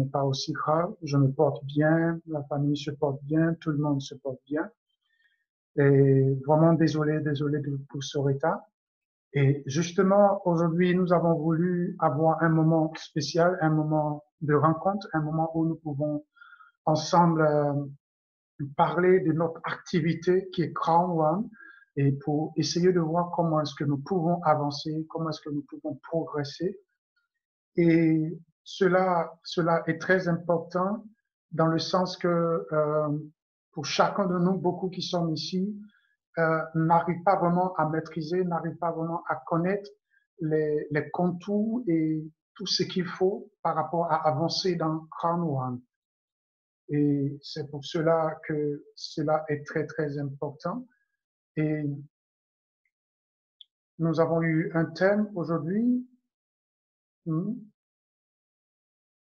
n'est pas aussi grave. Je me porte bien, la famille se porte bien, tout le monde se porte bien. Et vraiment désolé pour ce retard. Et justement, aujourd'hui, nous avons voulu avoir un moment spécial, un moment de rencontre, un moment où nous pouvons ensemble parler de notre activité qui est Crown One et pour essayer de voir comment est-ce que nous pouvons avancer, comment est-ce que nous pouvons progresser. Et cela est très important dans le sens que pour chacun de nous, beaucoup qui sont ici, n'arrivent pas vraiment à maîtriser, n'arrivent pas vraiment à connaître les contours et tout ce qu'il faut par rapport à avancer dans Crown One. Et c'est pour cela que cela est très, très important. Et nous avons eu un thème aujourd'hui,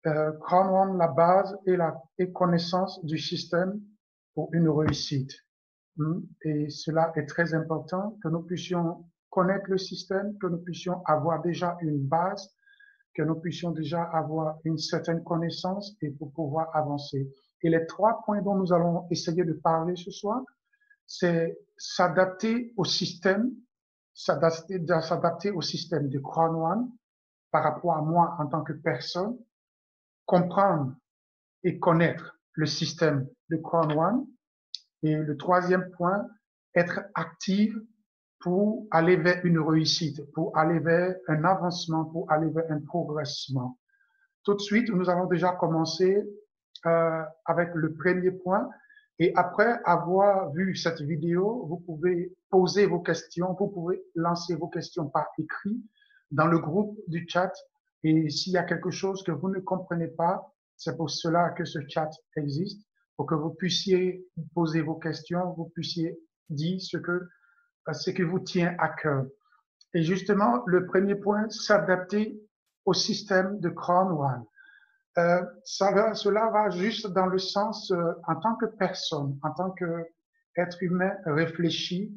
Crown One, la base et la connaissance du système pour une réussite. Et cela est très important que nous puissions connaître le système, que nous puissions avoir déjà une base, que nous puissions déjà avoir une certaine connaissance et pour pouvoir avancer. Et les 3 points dont nous allons essayer de parler ce soir, c'est s'adapter au système, s'adapter au système de Crown One par rapport à moi en tant que personne, comprendre et connaître le système de Crown One. Et le 3e point, être active pour aller vers une réussite, pour aller vers un avancement, pour aller vers un progressement. Tout de suite, nous allons déjà commencer avec le premier point. Et après avoir vu cette vidéo, vous pouvez poser vos questions, vous pouvez lancer vos questions par écrit dans le groupe du chat. Et s'il y a quelque chose que vous ne comprenez pas, c'est pour cela que ce chat existe, pour que vous puissiez poser vos questions, vous puissiez dire ce qui vous tient à cœur. Et justement, le premier point, s'adapter au système de Crown One. Cela va juste dans le sens, en tant que personne, en tant qu'être humain réfléchi,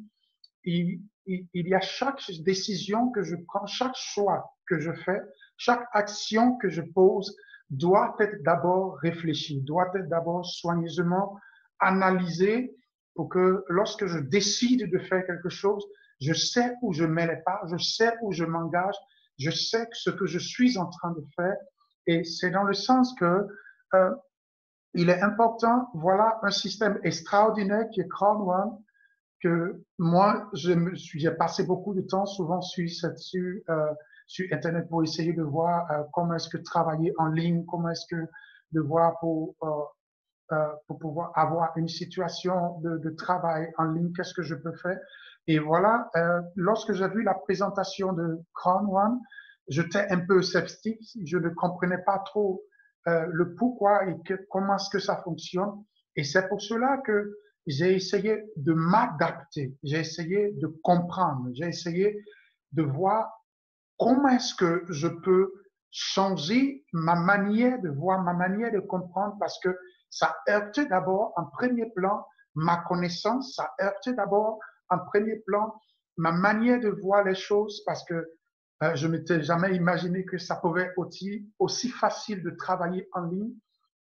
il y a chaque décision que je prends, chaque choix que je fais, chaque action que je pose doit être d'abord réfléchie, doit être d'abord soigneusement analysée pour que lorsque je décide de faire quelque chose, je sais où je mets les pas, je sais où je m'engage, je sais ce que je suis en train de faire. Et c'est dans le sens que il est important, voilà un système extraordinaire qui est Crown One, que moi, j'ai passé beaucoup de temps souvent sur Internet pour essayer de voir comment est-ce que travailler en ligne, comment est-ce que de voir pour pouvoir avoir une situation de travail en ligne, qu'est-ce que je peux faire. Et voilà, lorsque j'ai vu la présentation de Crown One, j'étais un peu sceptique, je ne comprenais pas trop le pourquoi et comment est-ce que ça fonctionne. Et c'est pour cela que j'ai essayé de m'adapter, j'ai essayé de comprendre, j'ai essayé de voir comment est-ce que je peux changer ma manière de voir, ma manière de comprendre, parce que ça heurtait d'abord en premier plan ma connaissance, ça heurtait d'abord en premier plan ma manière de voir les choses, parce que je ne m'étais jamais imaginé que ça pouvait être aussi facile de travailler en ligne,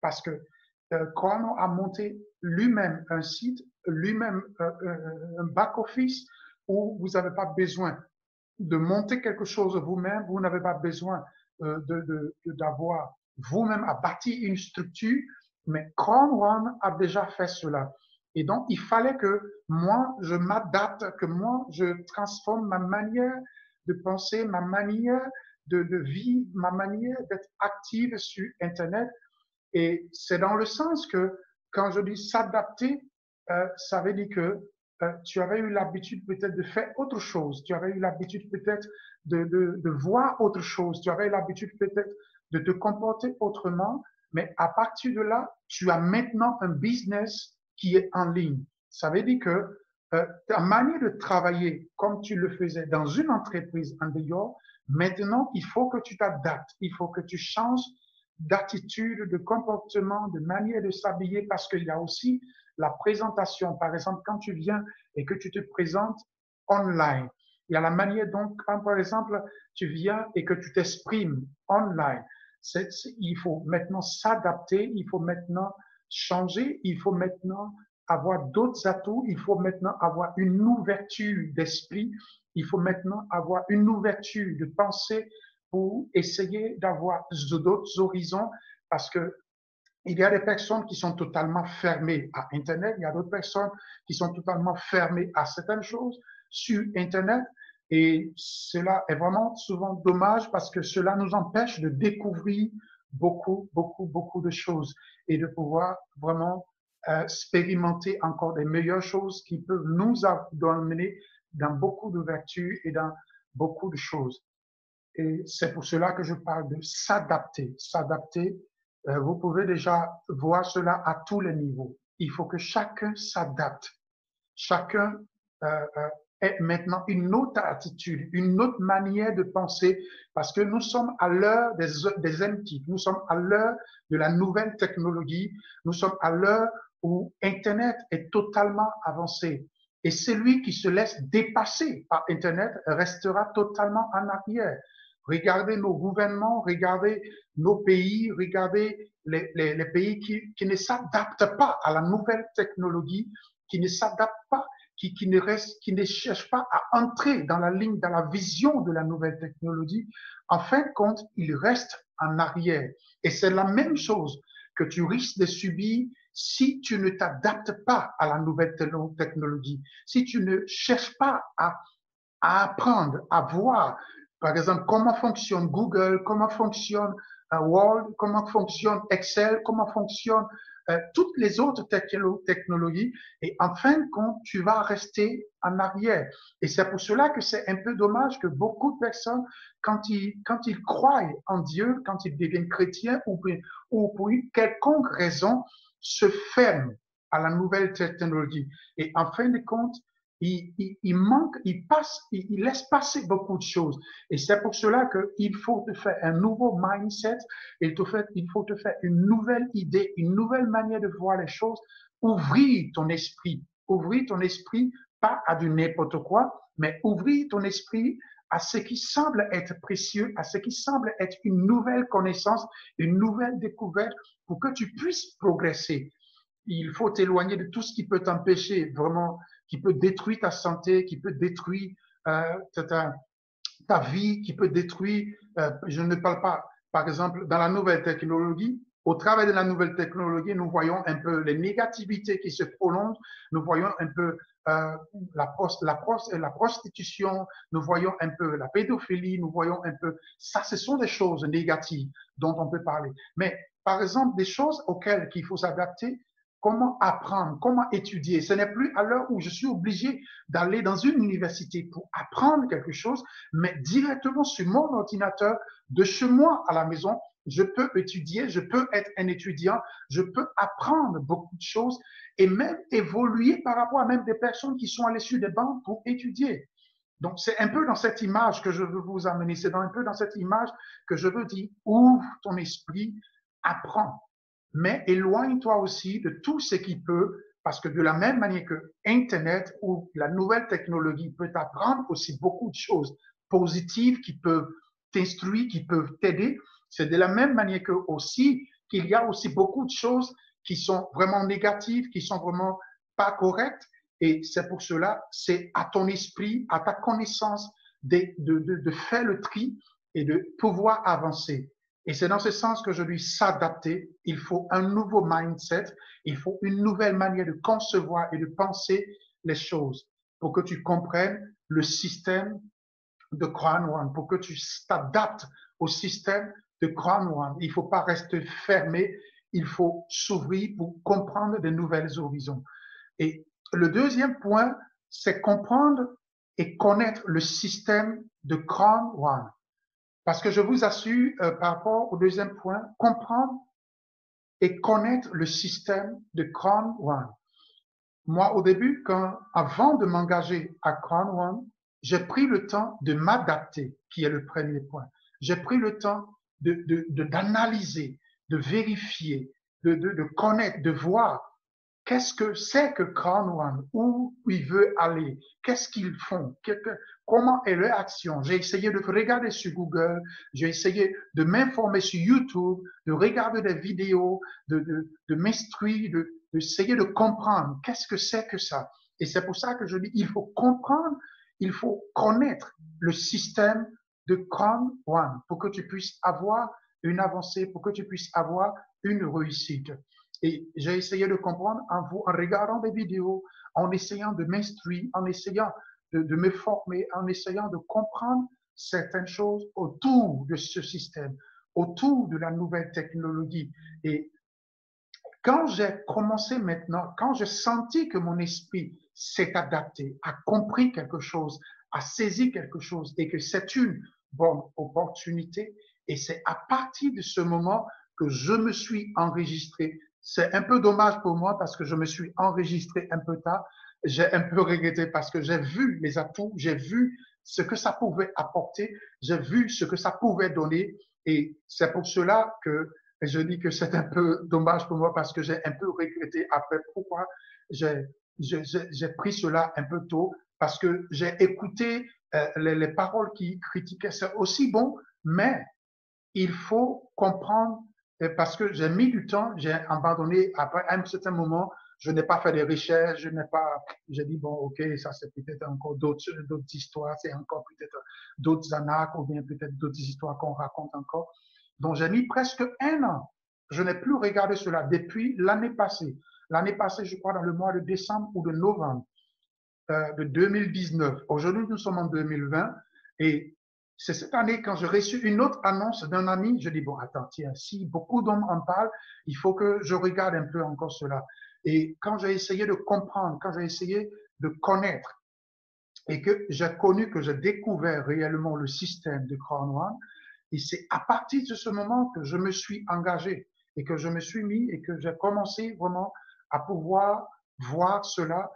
parce que Crono a monté lui-même un site, lui-même un back-office où vous n'avez pas besoin de monter quelque chose vous-même, vous n'avez pas besoin d'avoir vous-même à bâtir une structure, mais Crown One a déjà fait cela. Et donc, il fallait que moi, je m'adapte, que moi, je transforme ma manière de penser, ma manière de vivre, ma manière d'être active sur Internet. Et c'est dans le sens que quand je dis s'adapter, ça veut dire que tu avais eu l'habitude peut-être de faire autre chose, tu avais eu l'habitude peut-être de voir autre chose, tu avais eu l'habitude peut-être de te comporter autrement, mais à partir de là, tu as maintenant un business qui est en ligne. Ça veut dire que ta manière de travailler comme tu le faisais dans une entreprise en dehors, maintenant, il faut que tu t'adaptes, il faut que tu changes d'attitude, de comportement, de manière de s'habiller, parce qu'il y a aussi la présentation. Par exemple, quand tu viens et que tu te présentes online, il y a la manière dont, quand par exemple, tu viens et que tu t'exprimes online. Il faut maintenant s'adapter, il faut maintenant changer, il faut maintenant avoir d'autres atouts, il faut maintenant avoir une ouverture d'esprit, il faut maintenant avoir une ouverture de pensée pour essayer d'avoir d'autres horizons parce que il y a des personnes qui sont totalement fermées à Internet, il y a d'autres personnes qui sont totalement fermées à certaines choses sur Internet. Et cela est vraiment souvent dommage parce que cela nous empêche de découvrir beaucoup de choses et de pouvoir vraiment expérimenter encore des meilleures choses qui peuvent nous amener dans beaucoup d'ouverture et dans beaucoup de choses. Et c'est pour cela que je parle de s'adapter. S'adapter, vous pouvez déjà voir cela à tous les niveaux. Il faut que chacun s'adapte. Chacun ait maintenant une autre attitude, une autre manière de penser, parce que nous sommes à l'heure des MTIC, nous sommes à l'heure de la nouvelle technologie, nous sommes à l'heure où Internet est totalement avancé. Et celui qui se laisse dépasser par Internet restera totalement en arrière. Regardez nos gouvernements, regardez nos pays, regardez les pays qui ne s'adaptent pas à la nouvelle technologie, qui ne s'adaptent pas, qui ne cherchent pas à entrer dans la ligne, dans la vision de la nouvelle technologie. En fin de compte, ils restent en arrière. Et c'est la même chose que tu risques de subir si tu ne t'adaptes pas à la nouvelle technologie, si tu ne cherches pas à apprendre, à voir, par exemple, comment fonctionne Google, comment fonctionne Word, comment fonctionne Excel, comment fonctionne toutes les autres technologies. Et en fin de compte, tu vas rester en arrière. Et c'est pour cela que c'est un peu dommage que beaucoup de personnes, quand ils croient en Dieu, quand ils deviennent chrétiens ou pour une quelconque raison, se ferment à la nouvelle technologie. Et en fin de compte, il manque, il laisse passer beaucoup de choses. Et c'est pour cela qu'il faut te faire un nouveau mindset, il faut te faire une nouvelle idée, une nouvelle manière de voir les choses, ouvrir ton esprit, pas à du n'importe quoi, mais ouvrir ton esprit à ce qui semble être précieux, à ce qui semble être une nouvelle connaissance, une nouvelle découverte pour que tu puisses progresser. Il faut t'éloigner de tout ce qui peut t'empêcher vraiment, qui peut détruire ta santé, qui peut détruire ta vie, qui peut détruire, je ne parle pas, par exemple, dans la nouvelle technologie, au travers de la nouvelle technologie, nous voyons un peu les négativités qui se prolongent, nous voyons un peu la prostitution, nous voyons un peu la pédophilie, nous voyons un peu, ça ce sont des choses négatives dont on peut parler. Mais par exemple, des choses auxquelles il faut s'adapter, comment apprendre, comment étudier. Ce n'est plus à l'heure où je suis obligé d'aller dans une université pour apprendre quelque chose, mais directement sur mon ordinateur, de chez moi à la maison, je peux étudier, je peux être un étudiant, je peux apprendre beaucoup de choses et même évoluer par rapport à même des personnes qui sont allées sur des bancs pour étudier. Donc, c'est un peu dans cette image que je veux vous amener, c'est un peu dans cette image que je veux dire, ouvre ton esprit, apprends, mais éloigne-toi aussi de tout ce qui peut, parce que de la même manière que Internet ou la nouvelle technologie peut t'apprendre aussi beaucoup de choses positives qui peuvent t'instruire, qui peuvent t'aider, c'est de la même manière que aussi qu'il y a aussi beaucoup de choses qui sont vraiment négatives, qui sont vraiment pas correctes. Et c'est pour cela, c'est à ton esprit, à ta connaissance de faire le tri et de pouvoir avancer. Et c'est dans ce sens que je dis s'adapter. Il faut un nouveau mindset, il faut une nouvelle manière de concevoir et de penser les choses pour que tu comprennes le système de Crown One, pour que tu t'adaptes au système de Crown One. Il ne faut pas rester fermé, il faut s'ouvrir pour comprendre de nouvelles horizons. Et le deuxième point, c'est comprendre et connaître le système de Crown One. Parce que je vous assure, par rapport au deuxième point, comprendre et connaître le système de Crown One. Moi, au début, avant de m'engager à Crown One, j'ai pris le temps de m'adapter, qui est le premier point. J'ai pris le temps d'analyser, de vérifier, de connaître, de voir qu'est-ce que c'est que Crown One, où il veut aller, qu'est-ce qu'ils font, comment est leur action. J'ai essayé de regarder sur Google, j'ai essayé de m'informer sur YouTube, de regarder des vidéos, de m'instruire, d'essayer de comprendre qu'est-ce que c'est que ça. Et c'est pour ça que je dis, il faut comprendre, il faut connaître le système de Crown One pour que tu puisses avoir une avancée, pour que tu puisses avoir une réussite. Et j'ai essayé de comprendre en regardant des vidéos, en essayant de m'instruire, en essayant de me former, en essayant de comprendre certaines choses autour de ce système, autour de la nouvelle technologie. Et quand j'ai commencé maintenant, quand j'ai senti que mon esprit s'est adapté, a compris quelque chose, a saisi quelque chose et que c'est une bonne opportunité, et c'est à partir de ce moment que je me suis enregistré. C'est un peu dommage pour moi parce que je me suis enregistré un peu tard. J'ai un peu regretté parce que j'ai vu les atouts, j'ai vu ce que ça pouvait apporter, j'ai vu ce que ça pouvait donner. Et c'est pour cela que je dis que c'est un peu dommage pour moi parce que j'ai un peu regretté après pourquoi j'ai pris cela un peu tôt parce que j'ai écouté les paroles qui critiquaient. C'est aussi bon, mais il faut comprendre parce que j'ai mis du temps, j'ai abandonné après un certain moment. Je n'ai pas fait des recherches, je n'ai pas, j'ai dit bon, ok, ça c'est peut-être encore d'autres histoires, c'est encore peut-être d'autres arnaques ou bien peut-être d'autres histoires qu'on raconte encore. Donc j'ai mis presque un an. Je n'ai plus regardé cela depuis l'année passée. L'année passée, je crois, dans le mois de décembre ou de novembre de 2019. Aujourd'hui, nous sommes en 2020 et c'est cette année quand j'ai reçu une autre annonce d'un ami, je dis bon, attends, tiens, si beaucoup d'hommes en parlent, il faut que je regarde un peu encore cela. Et quand j'ai essayé de comprendre, quand j'ai essayé de connaître et que j'ai connu, que j'ai découvert réellement le système de Crown One, et c'est à partir de ce moment que je me suis engagé et que je me suis mis et que j'ai commencé vraiment à pouvoir voir cela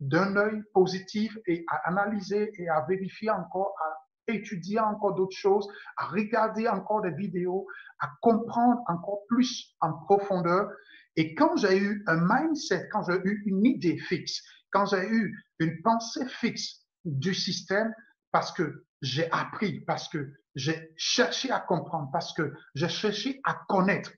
d'un œil positif et à analyser et à vérifier encore, à étudier encore d'autres choses, à regarder encore des vidéos, à comprendre encore plus en profondeur. Et quand j'ai eu un mindset, quand j'ai eu une idée fixe, quand j'ai eu une pensée fixe du système, parce que j'ai appris, parce que j'ai cherché à comprendre, parce que j'ai cherché à connaître.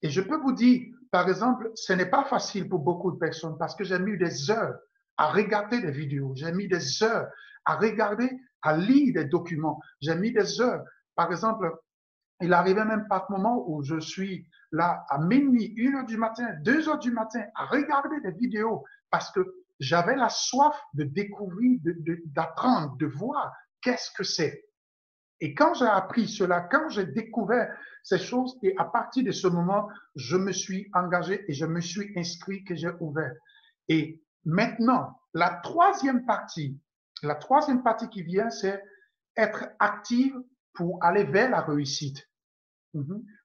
Et je peux vous dire, par exemple, ce n'est pas facile pour beaucoup de personnes parce que j'ai mis des heures à regarder des vidéos, j'ai mis des heures à regarder, à lire des documents, j'ai mis des heures. Par exemple, il arrivait même par moment où je suis là à minuit, 1 heure du matin, 2 heures du matin, à regarder des vidéos parce que j'avais la soif de découvrir, d'apprendre, de voir qu'est-ce que c'est. Et quand j'ai appris cela, quand j'ai découvert ces choses, et à partir de ce moment, je me suis engagé et je me suis inscrit, que j'ai ouvert. Et maintenant, la troisième partie qui vient, c'est être active pour aller vers la réussite.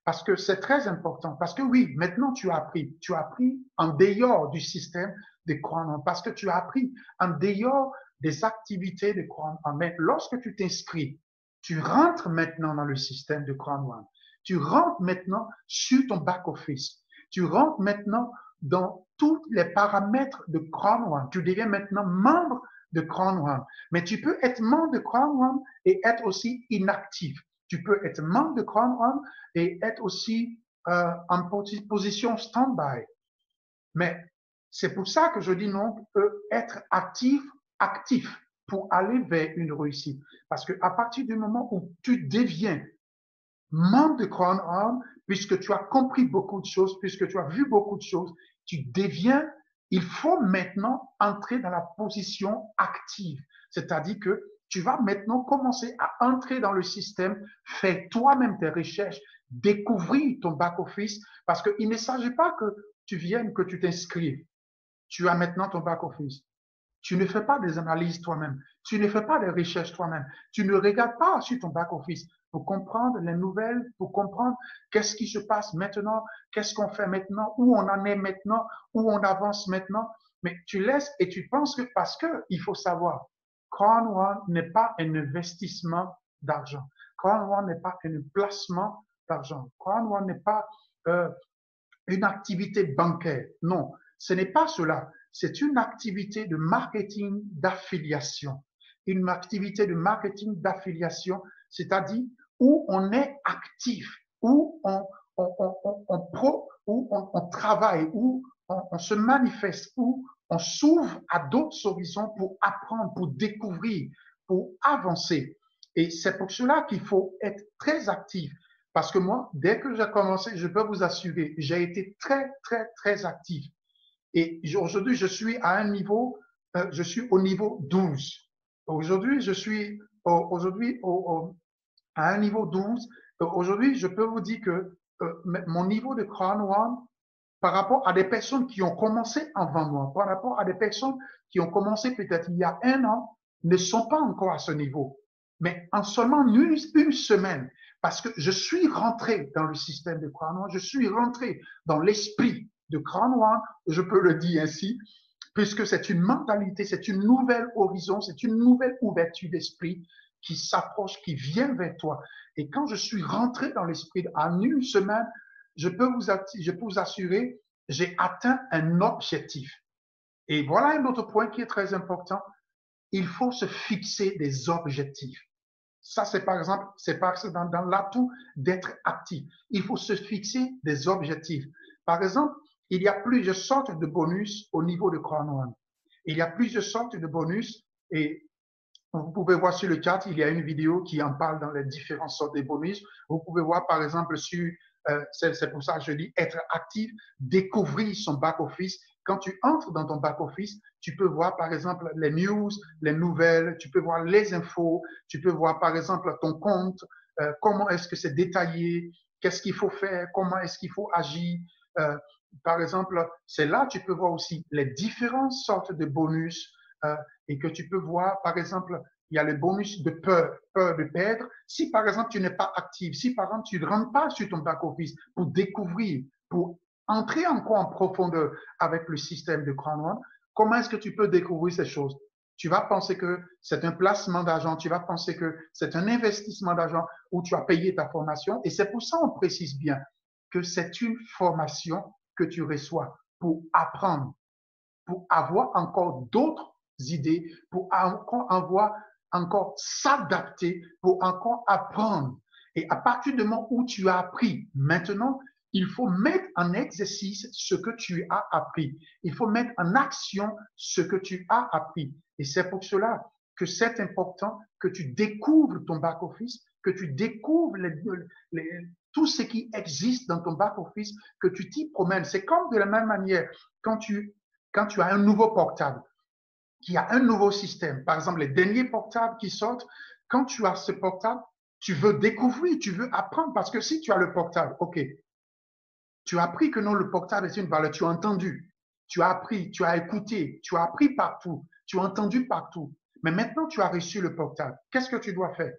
Parce que c'est très important. Parce que oui, maintenant tu as appris en dehors du système de croyance, parce que tu as appris en dehors des activités de croyance. Mais lorsque tu t'inscris, tu rentres maintenant dans le système de croyance. Tu rentres maintenant sur ton back-office. Tu rentres maintenant dans tous les paramètres de croyance. Tu deviens maintenant membre de croyance. Mais tu peux être membre de croyance et être aussi inactif. Tu peux être membre de Crown One et être aussi en position stand-by. Mais c'est pour ça que je dis non, être actif pour aller vers une réussite. Parce qu'à partir du moment où tu deviens membre de Crown One, puisque tu as compris beaucoup de choses, puisque tu as vu beaucoup de choses, tu deviens, il faut maintenant entrer dans la position active. C'est-à-dire que tu vas maintenant commencer à entrer dans le système, faire toi-même tes recherches, découvrir ton back-office, parce qu'il ne s'agit pas que tu viennes, que tu t'inscrives. Tu as maintenant ton back-office. Tu ne fais pas des analyses toi-même. Tu ne fais pas des recherches toi-même. Tu ne regardes pas sur ton back-office pour comprendre les nouvelles, pour comprendre qu'est-ce qui se passe maintenant, qu'est-ce qu'on fait maintenant, où on en est maintenant, où on avance maintenant. Mais tu laisses et tu penses que parce que il faut savoir, Crown One n'est pas un investissement d'argent. Crown One n'est pas un placement d'argent. Crown One n'est pas une activité bancaire. Non, Ce n'est pas cela. C'est une activité de marketing d'affiliation. Une activité de marketing d'affiliation, c'est-à-dire où on est actif, où on travaille, où on se manifeste, où on s'ouvre à d'autres horizons pour apprendre, pour découvrir, pour avancer. Et c'est pour cela qu'il faut être très actif. Parce que moi, dès que j'ai commencé, je peux vous assurer, j'ai été très, très, très actif. Et aujourd'hui, je suis à un niveau, je suis au niveau 12. Aujourd'hui, je suis à un niveau 12. Aujourd'hui, je peux vous dire que mon niveau de Crown One, par rapport à des personnes qui ont commencé avant moi, par rapport à des personnes qui ont commencé peut-être il y a un an, ne sont pas encore à ce niveau. Mais en seulement une semaine, parce que je suis rentré dans le système de Crown One, je suis rentré dans l'esprit de Crown One, je peux le dire ainsi, puisque c'est une mentalité, c'est une nouvelle horizon, c'est une nouvelle ouverture d'esprit qui s'approche, qui vient vers toi. Et quand je suis rentré dans l'esprit en une semaine, je peux vous assurer, j'ai atteint un objectif. Et voilà un autre point qui est très important. Il faut se fixer des objectifs. Ça, c'est par exemple, c'est dans l'atout d'être actif. Il faut se fixer des objectifs. Par exemple, il y a plusieurs sortes de bonus au niveau de Crown One. Il y a plusieurs sortes de bonus et vous pouvez voir sur le chat, il y a une vidéo qui en parle dans les différentes sortes de bonus. Vous pouvez voir par exemple sur, c'est pour ça que je dis être actif, découvrir son back-office. Quand tu entres dans ton back-office, tu peux voir par exemple les news, les nouvelles, tu peux voir les infos, tu peux voir par exemple ton compte, comment est-ce que c'est détaillé, qu'est-ce qu'il faut faire, comment est-ce qu'il faut agir. Par exemple, c'est là que tu peux voir aussi les différentes sortes de bonus et que tu peux voir, par exemple, il y a le bonus de peur, peur de perdre. Si, par exemple, tu n'es pas actif, si, par exemple, tu ne rentres pas sur ton back-office pour découvrir, pour entrer encore en profondeur avec le système de Crown One, comment est-ce que tu peux découvrir ces choses? Tu vas penser que c'est un placement d'argent, tu vas penser que c'est un investissement d'argent où tu as payé ta formation. Et c'est pour ça qu'on précise bien que c'est une formation que tu reçois pour apprendre, pour avoir encore d'autres idées, pour encore s'adapter, pour encore apprendre. Et à partir du moment où tu as appris, maintenant, il faut mettre en exercice ce que tu as appris. Il faut mettre en action ce que tu as appris. Et c'est pour cela que c'est important que tu découvres ton back-office, que tu découvres tout ce qui existe dans ton back-office, que tu t'y promènes. C'est comme de la même manière, quand tu as un nouveau portable, qui a un nouveau système, par exemple les derniers portables qui sortent, quand tu as ce portable, tu veux découvrir, tu veux apprendre, parce que si tu as le portable, ok, tu as appris que non, le portable est une valeur, tu as entendu, tu as appris, tu as écouté, tu as appris partout, tu as entendu partout, mais maintenant tu as reçu le portable, qu'est-ce que tu dois faire?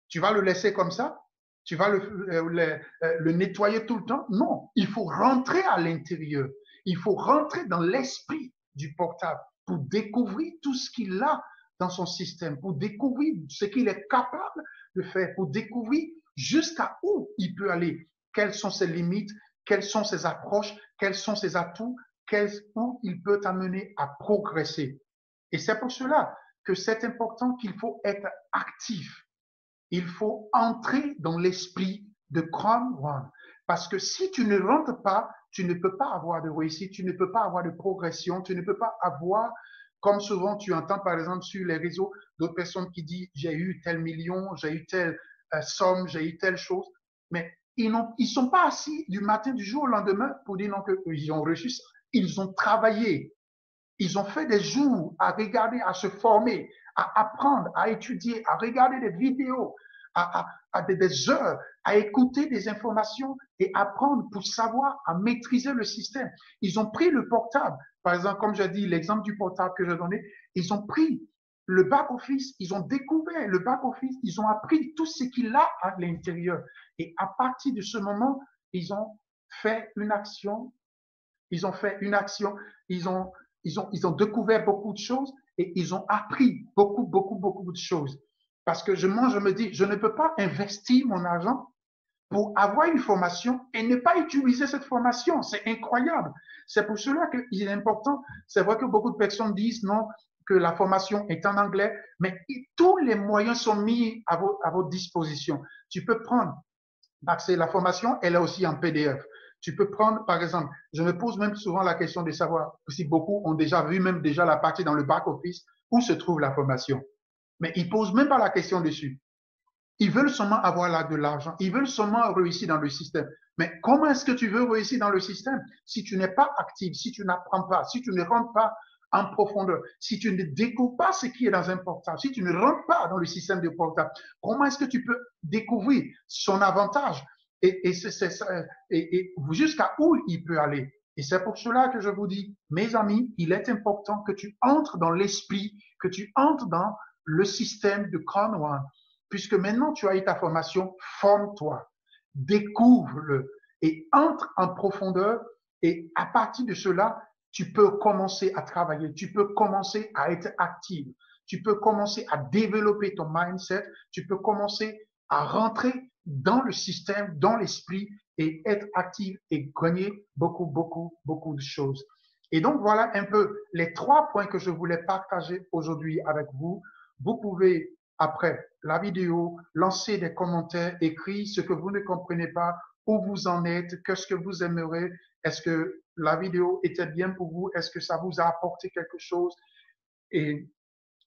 Tu vas le laisser comme ça? Tu vas le nettoyer tout le temps? Non, il faut rentrer à l'intérieur. Il faut rentrer dans l'esprit du portable pour découvrir tout ce qu'il a dans son système, pour découvrir ce qu'il est capable de faire, pour découvrir jusqu'à où il peut aller, quelles sont ses limites, quelles sont ses approches, quels sont ses atouts, où il peut t'amener à progresser. Et c'est pour cela que c'est important qu'il faut être actif. Il faut entrer dans l'esprit de Crown One. Parce que si tu ne rentres pas, tu ne peux pas avoir de réussite, tu ne peux pas avoir de progression, tu ne peux pas avoir, comme souvent tu entends par exemple sur les réseaux, d'autres personnes qui disent j'ai eu tel million, j'ai eu telle somme, j'ai eu telle chose. Mais ils ne sont pas assis du matin, du jour au lendemain pour dire non qu'ils ont reçu ça. Ils ont travaillé. Ils ont fait des jours à regarder, à se former, à apprendre, à étudier, à regarder des vidéos, à des heures, à écouter des informations et apprendre pour savoir, à maîtriser le système. Ils ont pris le portable. Par exemple, comme j'ai dit, l'exemple du portable que j'ai donné, ils ont pris le back-office, ils ont découvert le back-office, ils ont appris tout ce qu'il a à l'intérieur. Et à partir de ce moment, ils ont fait une action, ils ont fait une action, ils ont découvert beaucoup de choses et ils ont appris beaucoup de choses. Parce que moi, je me dis, je ne peux pas investir mon argent pour avoir une formation et ne pas utiliser cette formation. C'est incroyable. C'est pour cela qu'il est important. C'est vrai que beaucoup de personnes disent non, que la formation est en anglais, mais tous les moyens sont mis à votre disposition. Tu peux prendre, parce que la formation, elle est aussi en PDF. Tu peux prendre, par exemple, je me pose même souvent la question de savoir si beaucoup ont déjà vu même déjà la partie dans le back-office où se trouve la formation. Mais ils ne posent même pas la question dessus. Ils veulent seulement avoir de l'argent. Ils veulent seulement réussir dans le système. Mais comment est-ce que tu veux réussir dans le système si tu n'es pas actif, si tu n'apprends pas, si tu ne rentres pas en profondeur, si tu ne découvres pas ce qui est dans un portable, si tu ne rentres pas dans le système de portable, comment est-ce que tu peux découvrir son avantage et jusqu'à où il peut aller? Et c'est pour cela que je vous dis, mes amis, il est important que tu entres dans l'esprit, que tu entres dans le système de Cornwall. Puisque maintenant tu as eu ta formation, forme-toi, découvre-le et entre en profondeur. Et à partir de cela, tu peux commencer à travailler, tu peux commencer à être actif, tu peux commencer à développer ton mindset, tu peux commencer à rentrer dans le système, dans l'esprit et être actif et gagner beaucoup, beaucoup, beaucoup de choses. Et donc, voilà un peu les 3 points que je voulais partager aujourd'hui avec vous. Vous pouvez, après la vidéo, lancer des commentaires, écrire ce que vous ne comprenez pas, où vous en êtes, qu'est-ce que vous aimeriez, est-ce que la vidéo était bien pour vous, est-ce que ça vous a apporté quelque chose? Et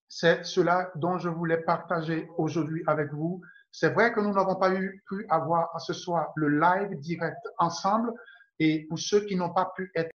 c'est cela dont je voulais partager aujourd'hui avec vous. C'est vrai que nous n'avons pas pu avoir ce soir le live direct ensemble. Et pour ceux qui n'ont pas pu être